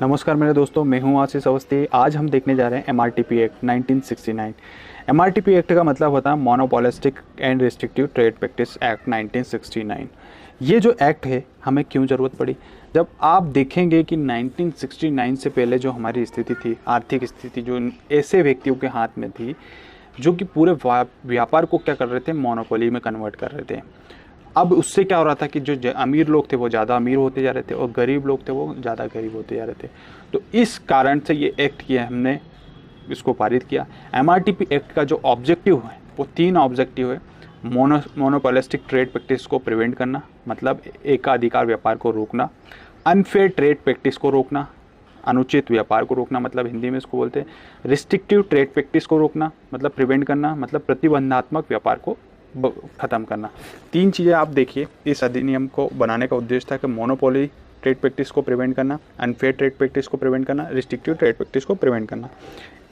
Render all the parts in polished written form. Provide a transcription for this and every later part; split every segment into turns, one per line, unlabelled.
नमस्कार मेरे दोस्तों, मैं हूं आशीष अवस्थी। आज हम देखने जा रहे हैं एमआरटीपी एक्ट 1969। एमआरटीपी एक्ट का मतलब होता है monopolistic and restrictive trade practice act 1969। ये जो एक्ट है हमें क्यों ज़रूरत पड़ी? जब आप देखेंगे कि 1969 से पहले जो हमारी स्थिति थी, आर्थिक स्थिति जो ऐसे व्यक्तियों के हाथ में थी जो कि पूरे व्यापार को क्या कर रहे थे, मोनोपोली में कन्वर्ट कर रहे थे। अब उससे क्या हो रहा था कि जो अमीर लोग थे वो ज़्यादा अमीर होते जा रहे थे और गरीब लोग थे वो ज़्यादा गरीब होते जा रहे थे। तो इस कारण से ये एक्ट किया, हमने इसको पारित किया। एमआरटीपी एक्ट का जो ऑब्जेक्टिव है वो 3 ऑब्जेक्टिव है। मोनोपोलिस्टिक ट्रेड प्रैक्टिस को प्रिवेंट करना, मतलब एकाधिकार व्यापार को रोकना। अनफेयर ट्रेड प्रैक्टिस को रोकना, अनुचित व्यापार को रोकना, मतलब हिंदी में इसको बोलते हैं। रिस्ट्रिक्टिव ट्रेड प्रैक्टिस को रोकना, मतलब प्रिवेंट करना, मतलब प्रतिबंधात्मक व्यापार को ख़त्म करना। 3 चीज़ें आप देखिए, इस अधिनियम को बनाने का उद्देश्य था कि मोनोपोली ट्रेड प्रैक्टिस को प्रिवेंट करना, अनफेयर ट्रेड प्रैक्टिस को प्रिवेंट करना, रिस्ट्रिक्टिव ट्रेड प्रैक्टिस को प्रिवेंट करना।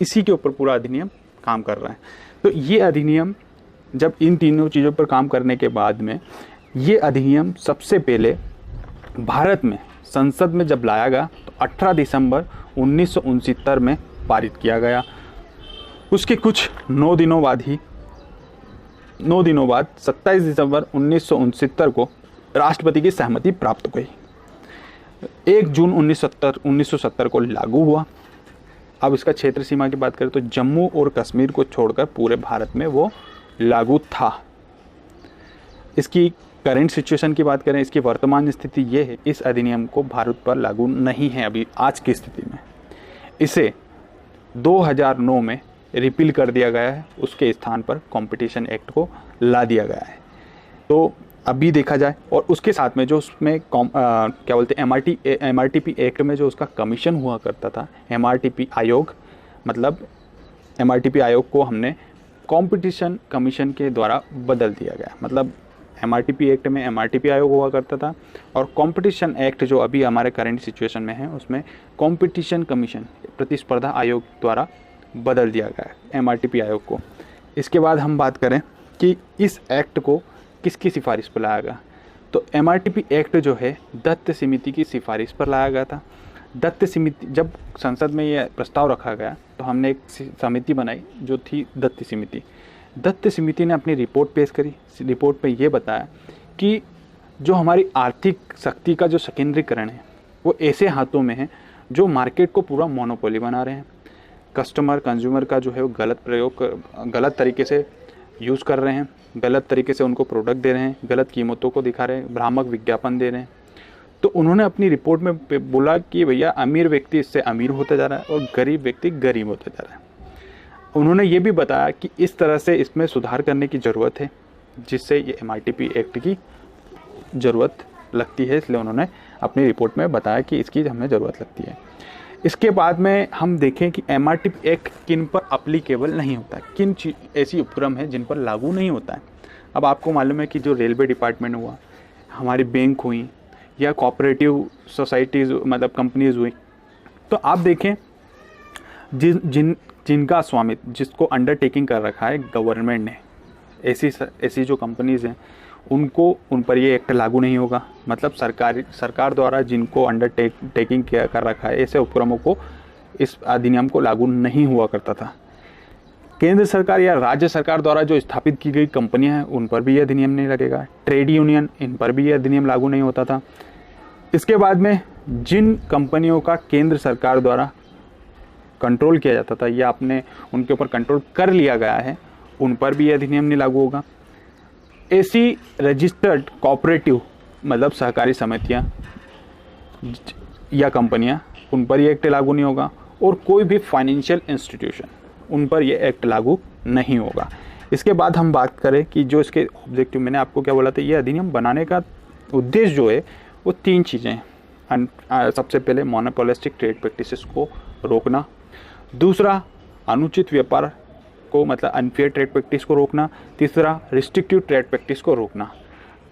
इसी के ऊपर पूरा अधिनियम काम कर रहा है। तो ये अधिनियम जब इन तीनों चीज़ों पर काम करने के बाद में ये अधिनियम सबसे पहले भारत में संसद में जब लाया गया तो 18 दिसंबर 1969 में पारित किया गया। उसके कुछ 9 दिनों बाद 27 दिसंबर 1969 को राष्ट्रपति की सहमति प्राप्त हुई। 1 जून 1970 को लागू हुआ। अब इसका क्षेत्र सीमा की बात करें तो जम्मू और कश्मीर को छोड़कर पूरे भारत में वो लागू था। इसकी करंट सिचुएशन की बात करें, इसकी वर्तमान स्थिति ये है, इस अधिनियम को भारत पर लागू नहीं है अभी आज की स्थिति में। इसे 2009 में रिपील कर दिया गया है, उसके स्थान पर कंपटीशन एक्ट को ला दिया गया है। तो अभी देखा जाए, और उसके साथ में जो उसमें क्या बोलते हैं एमआरटीपी एक्ट में जो उसका कमीशन हुआ करता था, एमआरटीपी आयोग, मतलब एमआरटीपी आयोग को हमने कंपटीशन कमीशन के द्वारा बदल दिया गया। मतलब एमआरटीपी एक्ट में एमआरटीपी आयोग हुआ करता था और कंपटीशन एक्ट जो अभी हमारे करंट सिचुएशन में है उसमें कंपटीशन कमीशन, प्रतिस्पर्धा आयोग द्वारा बदल दिया गया है एमआरटीपी आयोग को। इसके बाद हम बात करें कि इस एक्ट को किसकी सिफारिश पर लाया गया, तो एमआरटीपी एक्ट जो है दत्त समिति की सिफारिश पर लाया गया था। दत्त समिति, जब संसद में ये प्रस्ताव रखा गया तो हमने एक समिति बनाई जो थी दत्त समिति। दत्त समिति ने अपनी रिपोर्ट पेश करी। रिपोर्ट पे ये बताया कि जो हमारी आर्थिक शक्ति का जो संकेंद्रीकरण है वो ऐसे हाथों में है जो मार्केट को पूरा मोनोपोली बना रहे हैं। कंज्यूमर का जो है वो गलत तरीके से यूज़ कर रहे हैं, गलत तरीके से उनको प्रोडक्ट दे रहे हैं, गलत कीमतों को दिखा रहे हैं, भ्रामक विज्ञापन दे रहे हैं। तो उन्होंने अपनी रिपोर्ट में बोला कि भैया अमीर व्यक्ति इससे अमीर होता जा रहा है और गरीब व्यक्ति गरीब होता जा रहा है। उन्होंने ये भी बताया कि इस तरह से इसमें सुधार करने की ज़रूरत है, जिससे ये एमआरटीपी एक्ट की ज़रूरत लगती है। इसलिए उन्होंने अपनी रिपोर्ट में बताया कि इसकी हमें ज़रूरत लगती है। इसके बाद में हम देखें कि एमआरटीपी एक्ट किन पर अप्लीकेबल नहीं होता है, किन ऐसी उपक्रम है जिन पर लागू नहीं होता है। अब आपको मालूम है कि जो रेलवे डिपार्टमेंट हुआ, हमारी बैंक हुई या कोऑपरेटिव सोसाइटीज़ मतलब कंपनीज़ हुई, तो आप देखें जिनका स्वामित्व, जिसको अंडरटेकिंग कर रखा है गवर्नमेंट ने, ऐसी जो कंपनीज़ हैं उन पर ये एक्ट लागू नहीं होगा। मतलब सरकार द्वारा जिनको अंडरटेकिंग किया कर रखा है, ऐसे उपक्रमों को इस अधिनियम को लागू नहीं हुआ करता था। केंद्र सरकार या राज्य सरकार द्वारा जो स्थापित की गई कंपनियां हैं उन पर भी यह अधिनियम नहीं लगेगा। ट्रेड यूनियन, इन पर भी यह अधिनियम लागू नहीं होता था। इसके बाद में जिन कंपनियों का केंद्र सरकार द्वारा कंट्रोल किया जाता था या उनके ऊपर कंट्रोल कर लिया गया है, उन पर भी यह अधिनियम नहीं लागू होगा। ऐसी रजिस्टर्ड कोऑपरेटिव मतलब सहकारी समितियां या कंपनियां, उन पर यह एक्ट लागू नहीं होगा। और कोई भी फाइनेंशियल इंस्टीट्यूशन, उन पर यह एक्ट लागू नहीं होगा। इसके बाद हम बात करें कि जो इसके ऑब्जेक्टिव, मैंने आपको क्या बोला था, यह अधिनियम बनाने का उद्देश्य जो है वो 3 चीज़ें हैं। सबसे पहले मोनोपोलिस्टिक ट्रेड प्रैक्टिसेस को रोकना, दूसरा अनुचित व्यापार को मतलब अनफेयर ट्रेड प्रैक्टिस को रोकना, तीसरा रिस्ट्रिक्टिव ट्रेड प्रैक्टिस को रोकना।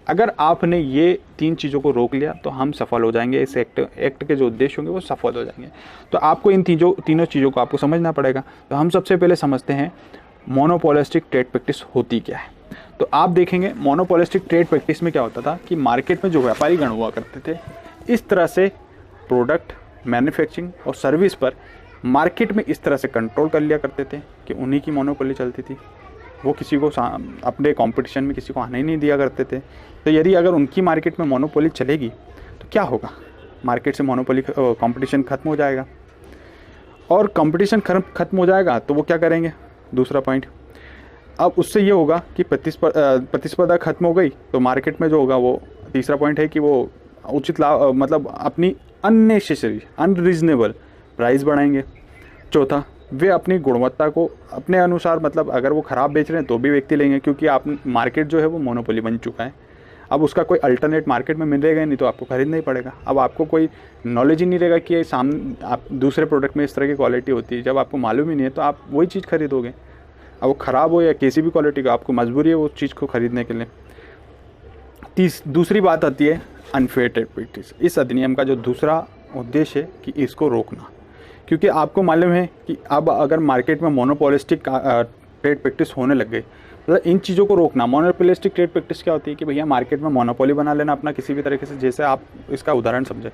अगर आपने ये 3 चीज़ों को रोक लिया तो हम सफल हो जाएंगे। इस एक्ट के जो उद्देश्य होंगे वो सफल हो जाएंगे। तो आपको इन तीनों चीज़ों को आपको समझना पड़ेगा। तो हम सबसे पहले समझते हैं मोनोपोलिस्टिक ट्रेड प्रैक्टिस होती क्या है। तो आप देखेंगे मोनोपोलिस्टिक ट्रेड प्रैक्टिस में क्या होता था कि मार्केट में जो व्यापारी गण हुआ करते थे, इस तरह से प्रोडक्ट मैन्युफैक्चरिंग और सर्विस पर मार्केट में इस तरह से कंट्रोल कर लिया करते थे कि उन्हीं की मोनोपोली चलती थी। वो किसी को अपने कंपटीशन में किसी को आने ही नहीं दिया करते थे। तो यदि अगर उनकी मार्केट में मोनोपोली चलेगी तो क्या होगा, मार्केट से मोनोपोली कंपटीशन खत्म हो जाएगा, और कंपटीशन खत्म हो जाएगा तो वो क्या करेंगे, दूसरा पॉइंट, अब उससे ये होगा कि प्रतिस्पर्धा खत्म हो गई तो मार्केट में जो होगा वो, तीसरा पॉइंट है कि वो उचित लाभ मतलब अपनी अननेसेसरी अनरीजनेबल प्राइस बढ़ाएंगे। चौथा, वे अपनी गुणवत्ता को अपने अनुसार, मतलब अगर वो ख़राब बेच रहे हैं तो भी व्यक्ति लेंगे, क्योंकि आप मार्केट जो है वो मोनोपोली बन चुका है। अब उसका कोई अल्टरनेट मार्केट में मिलेगा नहीं तो आपको खरीदना ही पड़ेगा। अब आपको कोई नॉलेज ही नहीं रहेगा कि सामने आप दूसरे प्रोडक्ट में इस तरह की क्वालिटी होती है, जब आपको मालूम ही नहीं है तो आप वही चीज़ खरीदोगे। अब वो ख़राब हो या किसी भी क्वालिटी का, आपको मजबूरी है वो चीज़ को खरीदने के लिए। दूसरी बात आती है अनफेयर ट्रेड प्रैक्टिस। इस अधिनियम का जो दूसरा उद्देश्य है कि इसको रोकना, क्योंकि आपको मालूम है कि अब अगर मार्केट में मोनोपोलिस्टिक ट्रेड प्रैक्टिस होने लग गई, मतलब इन चीज़ों को रोकना। मोनोपोलिस्टिक ट्रेड प्रैक्टिस क्या होती है कि भैया मार्केट में मोनोपोली बना लेना अपना किसी भी तरीके से। जैसे आप इसका उदाहरण समझे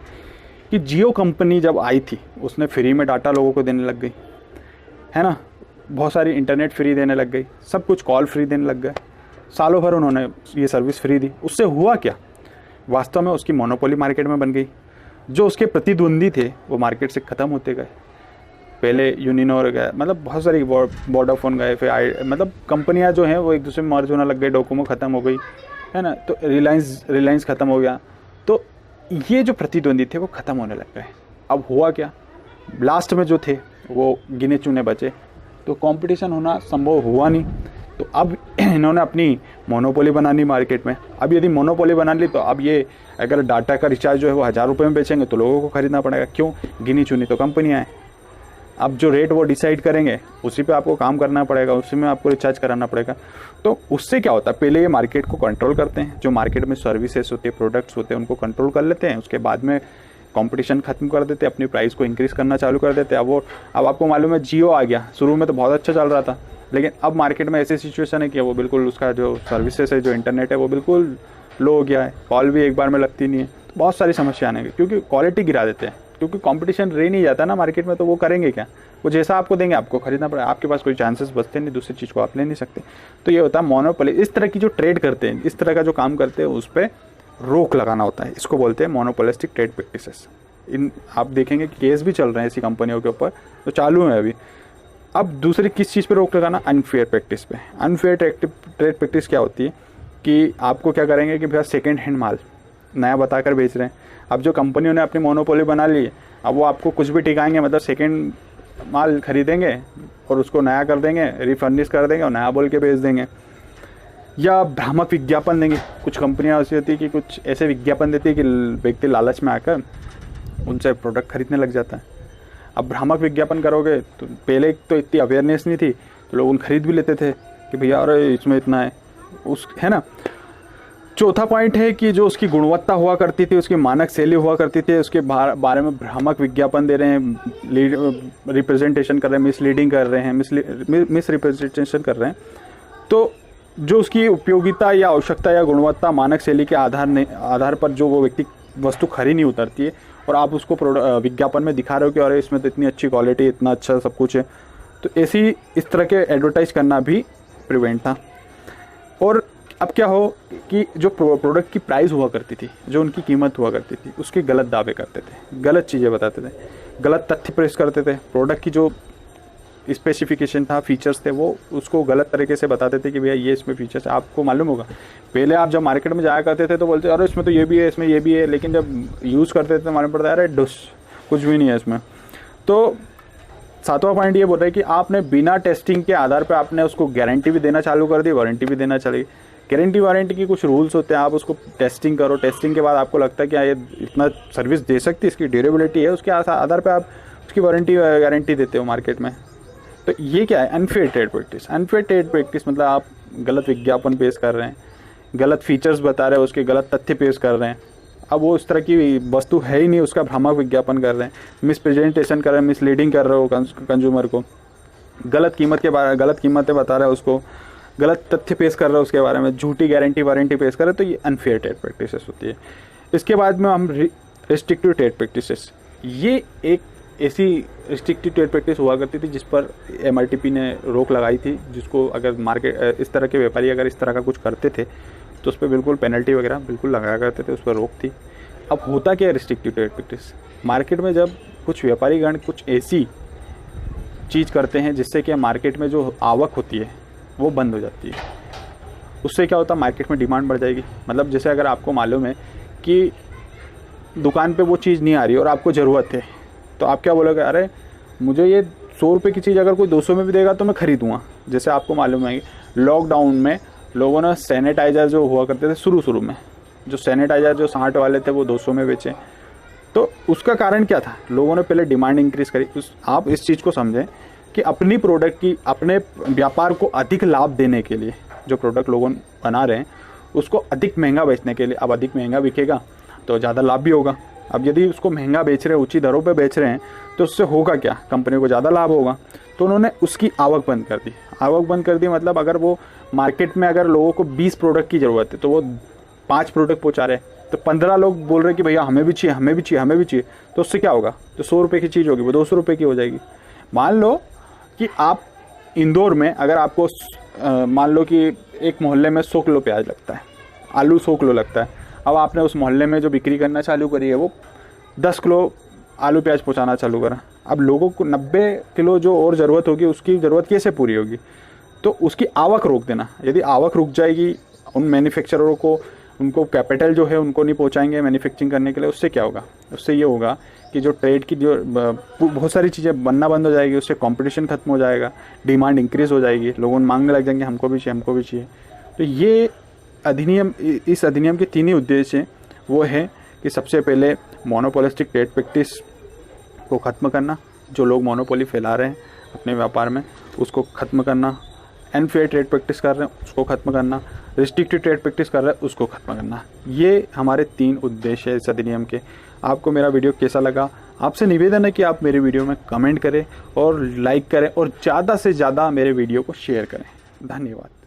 कि जियो कंपनी जब आई थी उसने फ्री में डाटा लोगों को देने लग गई, है ना, बहुत सारी इंटरनेट फ्री देने लग गई, सब कुछ कॉल फ्री देने लग गए, सालों भर उन्होंने ये सर्विस फ्री दी। उससे हुआ क्या, वास्तव में उसकी मोनोपोली मार्केट में बन गई। जो उसके प्रतिद्वंदी थे वो मार्केट से ख़त्म होते गए। पहले यूनिनोर गए, मतलब बहुत सारी वोडाफोन गए, फिर मतलब कंपनियां जो हैं वो एक दूसरे में मर्ज होने लग गई, डोकोमो ख़त्म हो गई, है ना, तो रिलायंस ख़त्म हो गया। तो ये जो प्रतिद्वंदी थे वो ख़त्म होने लग गए। अब हुआ क्या, लास्ट में जो थे वो गिने चुने बचे, तो कंपटीशन होना संभव हुआ नहीं। तो अब इन्होंने अपनी मोनोपोली बनानी मार्केट में। अब यदि मोनोपोली बना ली तो अब ये अगर डाटा का रिचार्ज जो है वो 1000 रुपये में बेचेंगे तो लोगों को खरीदना पड़ेगा। क्यों, गिनी चुनी तो कंपनियाँ हैं। अब जो रेट वो डिसाइड करेंगे उसी पे आपको काम करना पड़ेगा, उसी में आपको रिचार्ज कराना पड़ेगा। तो उससे क्या होता है, पहले ये मार्केट को कंट्रोल करते हैं, जो मार्केट में सर्विसेज होते हैं, प्रोडक्ट्स होते हैं, उनको कंट्रोल कर लेते हैं। उसके बाद में कंपटीशन खत्म कर देते हैं, अपनी प्राइस को इंक्रीज़ करना चालू कर देते हैं। अब आपको मालूम है जियो आ गया, शुरू में तो बहुत अच्छा चल रहा था, लेकिन अब मार्केट में ऐसी सिचुएशन है कि वो बिल्कुल उसका जो सर्विसेज है, जो इंटरनेट है वो बिल्कुल लो हो गया है, कॉल भी एक बार में लगती नहीं है। तो बहुत सारी समस्या आने की, क्योंकि क्वालिटी गिरा देते हैं, क्योंकि कंपटीशन रह नहीं जाता ना मार्केट में, तो वो करेंगे क्या, वो जैसा आपको देंगे आपको खरीदना पड़ेगा, आपके पास कोई चांसेस बचते नहीं, दूसरी चीज़ को आप ले नहीं सकते। तो ये होता है मोनोपोली। इस तरह की जो ट्रेड करते हैं, इस तरह का जो काम करते हैं, उस पर रोक लगाना होता है। इसको बोलते हैं मोनोपोलिस्टिक ट्रेड प्रैक्टिसेस। इन आप देखेंगे कि केस भी चल रहे हैं ऐसी कंपनियों के ऊपर, तो चालू है अभी। अब दूसरी किस चीज़ पे रोक लगाना, अनफेयर प्रैक्टिस पे। अनफेयर ट्रेड प्रैक्टिस क्या होती है कि आपको क्या करेंगे कि भैया सेकेंड हैंड माल नया बताकर बेच रहे हैं। अब जो कंपनियों ने अपनी मोनोपोली बना ली है, अब वो आपको कुछ भी टिकाएंगे, मतलब सेकेंड माल खरीदेंगे और उसको नया कर देंगे, रिफर्निश कर देंगे और नया बोल के बेच देंगे। या भ्रामक विज्ञापन देंगे। कुछ कंपनियां ऐसी होती है कि कुछ ऐसे विज्ञापन देती है कि व्यक्ति लालच में आकर उनसे प्रोडक्ट खरीदने लग जाता है। अब भ्रामक विज्ञापन करोगे तो पहले तो इतनी अवेयरनेस नहीं थी, तो लोग उन खरीद भी लेते थे कि भैया अरे इसमें इतना है, है ना। चौथा पॉइंट है कि जो उसकी गुणवत्ता हुआ करती थी, उसकी मानक शैली हुआ करती थी, उसके बारे में भ्रामक विज्ञापन दे रहे हैं, रिप्रेजेंटेशन कर रहे हैं, मिसलीडिंग कर रहे हैं, मिस रिप्रेजेंटेशन कर रहे हैं। तो जो उसकी उपयोगिता या आवश्यकता या गुणवत्ता मानक शैली के आधार पर जो वो व्यक्ति वस्तु खरी नहीं उतरती है, और आप उसको विज्ञापन में दिखा रहे हो कि अरे इसमें तो इतनी अच्छी क्वालिटी, इतना अच्छा सब कुछ है, तो ऐसी इस तरह के एडवर्टाइज करना भी प्रिवेंट था। और अब क्या हो कि जो प्रोडक्ट की प्राइस हुआ करती थी, जो उनकी कीमत हुआ करती थी, उसके गलत दावे करते थे, गलत चीज़ें बताते थे, गलत तथ्य पेश करते थे। प्रोडक्ट की जो स्पेसिफिकेशन था, फीचर्स थे, वो उसको गलत तरीके से बताते थे कि भैया ये इसमें फीचर्स है। आपको मालूम होगा पहले आप जब मार्केट में जाया करते थे तो बोलते अरे इसमें तो ये भी है, इसमें ये भी है, लेकिन जब यूज़ करते थे तो मालूम पड़ता है अरे डुस, कुछ भी नहीं है इसमें। तो सातवां पॉइंट ये बोल रहा है कि आपने बिना टेस्टिंग के आधार पर आपने उसको गारंटी भी देना चालू कर दी, वारंटी भी देना चली। गारंटी वारंटी की कुछ रूल्स होते हैं, आप उसको टेस्टिंग करो, टेस्टिंग के बाद आपको लगता है कि ये इतना सर्विस दे सकती है, इसकी ड्यूरेबिलिटी है, उसके आधार पर आप उसकी वारंटी गारंटी देते हो मार्केट में। तो ये क्या है, unfair trade practice. Unfair trade practice मतलब आप गलत विज्ञापन पेश कर रहे हैं, गलत फीचर्स बता रहे हैं, उसके गलत तथ्य पेश कर रहे हैं। अब वो उस तरह की वस्तु है ही नहीं, उसका भ्रामक विज्ञापन कर रहे हैं, मिस प्रेजेंटेशन कर रहे हैं, मिसलीडिंग कर रहे हो कंज्यूमर को, गलत कीमतें बता रहे हैं, उसको गलत तथ्य पेश कर रहे हैं उसके बारे में, झूठी गारंटी वारंटी पेश कर रहे हैं। तो ये अनफेयर ट्रेड प्रैक्टिसेस होती है। इसके बाद में हम रिस्ट्रिक्टिव ट्रेड प्रैक्टिसेस, ये एक ऐसी रिस्ट्रिक्टेड ट्रेड प्रैक्टिस हुआ करती थी जिस पर MRTP ने रोक लगाई थी, जिसको अगर मार्केट इस तरह के व्यापारी अगर इस तरह का कुछ करते थे तो उस पर बिल्कुल पेनल्टी वगैरह बिल्कुल लगाया करते थे, उस पर रोक थी। अब होता क्या है रिस्ट्रिक्टेड ट्रेड प्रैक्टिस, मार्केट में जब कुछ व्यापारीगण कुछ ऐसी चीज़ करते हैं जिससे कि मार्केट में जो आवक होती है वो बंद हो जाती है, उससे क्या होता है मार्केट में डिमांड बढ़ जाएगी। मतलब जैसे अगर आपको मालूम है कि दुकान पे वो चीज़ नहीं आ रही और आपको ज़रूरत है, तो आप क्या बोलोगे, अरे मुझे ये 100 रुपये की चीज़ अगर कोई 200 में भी देगा तो मैं खरीदूँगा। जैसे आपको मालूम है लॉकडाउन में लोगों ने सैनिटाइज़र जो हुआ करते थे शुरू में, जो सैनिटाइज़र जो 60 वाले थे वो 200 में बेचे, तो उसका कारण क्या था, लोगों ने पहले डिमांड इंक्रीज़ करी। आप इस चीज़ को समझें कि अपनी प्रोडक्ट की, अपने व्यापार को अधिक लाभ देने के लिए जो प्रोडक्ट लोगों बना रहे हैं उसको अधिक महंगा बेचने के लिए, अब अधिक महंगा बिकेगा तो ज़्यादा लाभ भी होगा। अब यदि उसको महंगा बेच रहे हैं, ऊंची दरों पे बेच रहे हैं, तो उससे होगा क्या, कंपनी को ज़्यादा लाभ होगा। तो उन्होंने उसकी आवक बंद कर दी। आवक बंद कर दी मतलब अगर वो मार्केट में अगर लोगों को 20 प्रोडक्ट की ज़रूरत है तो वो 5 प्रोडक्ट पहुँचा रहे हैं, तो 15 लोग बोल रहे हैं कि भैया हमें भी चाहिए, हमें भी चाहिए, हमें भी चाहिए, तो उससे क्या होगा, जो 100 रुपये की चीज़ होगी वो 200 रुपये की हो जाएगी। मान लो कि आप इंदौर में अगर आपको मान लो कि एक मोहल्ले में 100 किलो प्याज लगता है, आलू 100 किलो लगता है। अब आपने उस मोहल्ले में जो बिक्री करना चालू करी है वो 10 किलो आलू प्याज पहुंचाना चालू करा। अब लोगों को 90 किलो जो और ज़रूरत होगी उसकी ज़रूरत कैसे पूरी होगी, तो उसकी आवक रोक देना। यदि आवक रुक जाएगी, उन मैन्युफैक्चररों को उनको कैपिटल जो है उनको नहीं पहुंचाएंगे मैन्युफैक्चरिंग करने के लिए, उससे क्या होगा, उससे ये होगा कि जो ट्रेड की जो बहुत सारी चीज़ें बनना बंद हो जाएगी, उससे कंपटीशन खत्म हो जाएगा, डिमांड इंक्रीज़ हो जाएगी, लोगों मांगने लग जाएंगे हमको भी चाहिए, हमको भी चाहिए। तो ये अधिनियम, इस अधिनियम के 3 ही उद्देश्य हैं। वो है कि सबसे पहले मोनोपोलिस्टिक ट्रेड प्रैक्टिस को ख़त्म करना, जो लोग मोनोपोली फैला रहे हैं अपने व्यापार में उसको ख़त्म करना, अनफेयर ट्रेड प्रैक्टिस कर रहे हैं उसको ख़त्म करना, रिस्ट्रिक्टेड ट्रेड प्रैक्टिस कर रहे हैं उसको ख़त्म करना। ये हमारे 3 उद्देश्य है इस अधिनियम के। आपको मेरा वीडियो कैसा लगा, आपसे निवेदन है कि आप मेरे वीडियो में कमेंट करें और लाइक करें और ज़्यादा से ज़्यादा मेरे वीडियो को शेयर करें। धन्यवाद।